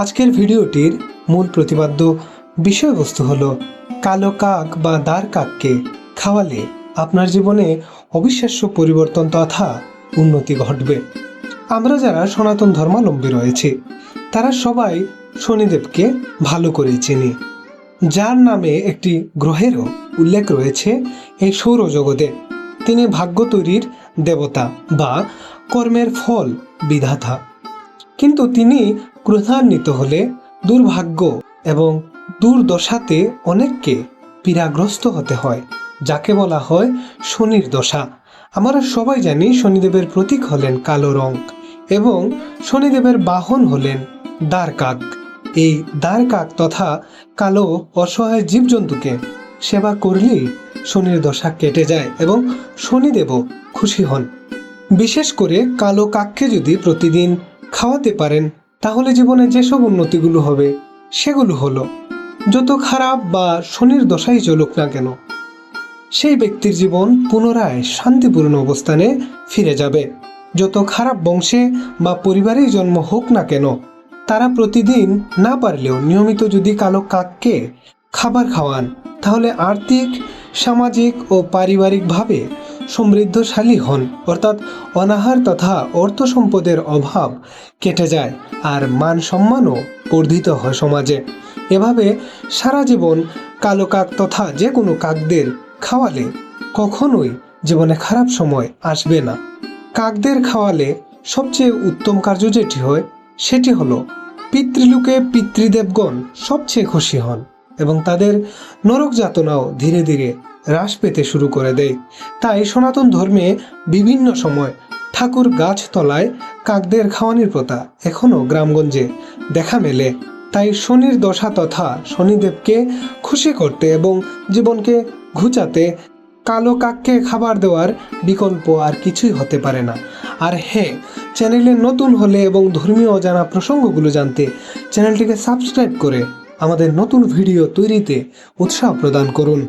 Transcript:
আজকের ভিডিওটির মূল প্রতিপাদ্য বিষয়বস্তু হলো কালো কাক বা দার কাককে খাওয়ালে আপনার জীবনে অবিশ্বাস্য পরিবর্তন তথা উন্নতি ঘটবে। আমরা যারা সনাতন ধর্মাবলম্বী রয়েছে তারা সবাই শনিদেবকে ভালো করে চিনি, যার নামে একটি গ্রহেরও উল্লেখ রয়েছে এই সৌরজগতে। তিনি ভাগ্য তৈরির দেবতা বা কর্মের ফল বিধাতা, কিন্তু তিনি ক্রোধান্বিত হলে দুর্ভাগ্য এবং দুর্দশাতে অনেককে পীড়াগ্রস্ত হতে হয়, যাকে বলা হয় শনির দশা। আমরা সবাই জানি শনিদেবের প্রতীক হলেন কালো রং এবং শনিদেবের বাহন হলেন দার কাক। এই দার কাক তথা কালো অসহায় জীবজন্তুকে সেবা করলেই শনির দশা কেটে যায় এবং শনিদেবও খুশি হন। বিশেষ করে কালো কাককে যদি প্রতিদিন খাওয়াতে পারেন তাহলে জীবনে যেসব উন্নতিগুলো হবে সেগুলো হলো, যত খারাপ বা শনির দশাই চলুক না কেন সেই ব্যক্তির জীবন পুনরায় শান্তিপূর্ণ অবস্থানে ফিরে যাবে। যত খারাপ বংশে বা পরিবারেই জন্ম হোক না কেন তারা প্রতিদিন না পারলেও নিয়মিত যদি কালো কাককে খাবার খাওয়ান তাহলে আর্থিক, সামাজিক ও পারিবারিকভাবে সমৃদ্ধশালী হন, অর্থাৎ অনাহার তথা অর্থ সম্পদের অভাব কেটে যায় আর মান সম্মানও বর্ধিত হয় সমাজে। এভাবে সারা জীবন কালো কাক তথা যে কোনো কাকদের খাওয়ালে কখনোই জীবনে খারাপ সময় আসবে না। কাকদের খাওয়ালে সবচেয়ে উত্তম কার্য যেটি হয় সেটি হলো পিতৃলোকে পিতৃদেবগণ সবচেয়ে খুশি হন এবং তাদের নরক যাতনাও ধীরে ধীরে হ্রাস পেতে শুরু করে দেয়। তাই সনাতন ধর্মে বিভিন্ন সময় ঠাকুর গাছতলায় কাকদের খাওয়ানোর প্রথা এখনো গ্রামগঞ্জে দেখা মেলে। তাই শনির দশা তথা শনিদেবকে খুশি করতে এবং জীবনকে ঘুচাতে কালো কাককে খাবার দেওয়ার বিকল্প আর কিছুই হতে পারে না। আর হ্যাঁ, চ্যানেলে নতুন হলে এবং ধর্মীয় অজানা প্রসঙ্গগুলো জানতে চ্যানেলটিকে সাবস্ক্রাইব করে আমাদের নতুন ভিডিও তৈরিতে উৎসাহ প্রদান করুন।